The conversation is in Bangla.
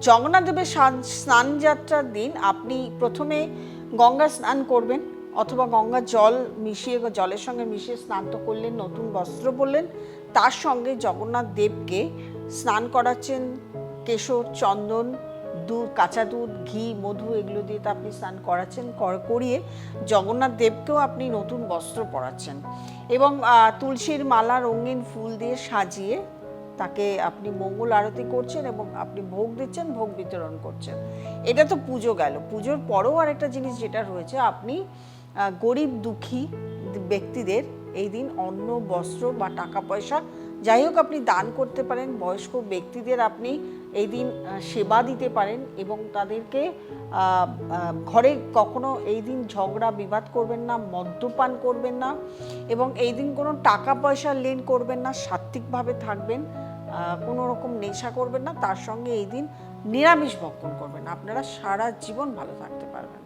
জগন্নাথ দেবের স্নান যাত্রার দিন আপনি প্রথমে গঙ্গা স্নান করবেন, অথবা গঙ্গার জল মিশিয়ে, জলের সঙ্গে মিশিয়ে স্নান তো করলেন, নতুন বস্ত্র পরলেন, তার সঙ্গে জগন্নাথ দেবকে স্নান করাচ্ছেন কেশর, চন্দন, দুধ, কাঁচা দুধ, ঘি, মধু এগুলো দিয়ে তো আপনি স্নান করাচ্ছেন। করিয়ে জগন্নাথ দেবকেও আপনি নতুন বস্ত্র পরাচ্ছেন এবং তুলসীর মালা, রঙিন ফুল দিয়ে সাজিয়ে তাকে আপনি মঙ্গল আরতি করছেন এবং আপনি ভোগ দিচ্ছেন, ভোগ বিতরণ করছেন। এটা তো পুজো গেল। পুজোর পরেও আরেকটা জিনিস যেটা রয়েছে, আপনি গরিব দুঃখী ব্যক্তিদের এই দিন অন্ন, বস্ত্র বা টাকা পয়সা যাই হোক আপনি দান করতে পারেন। বয়স্ক ব্যক্তিদের আপনি এই দিন সেবা দিতে পারেন এবং তাদেরকে ঘরে কখনো এই দিন ঝগড়া বিবাদ করবেন না, মদ্যপান করবেন না এবং এই দিন কোনো টাকা পয়সা লেন করবেন না, সাত্ত্বিকভাবে থাকবেন, কোনো রকম নেশা করবেন না, তার সঙ্গে এই দিন নিরামিষ ভক্ষণ করবেন। আপনারা সারা জীবন ভালো থাকতে পারবেন।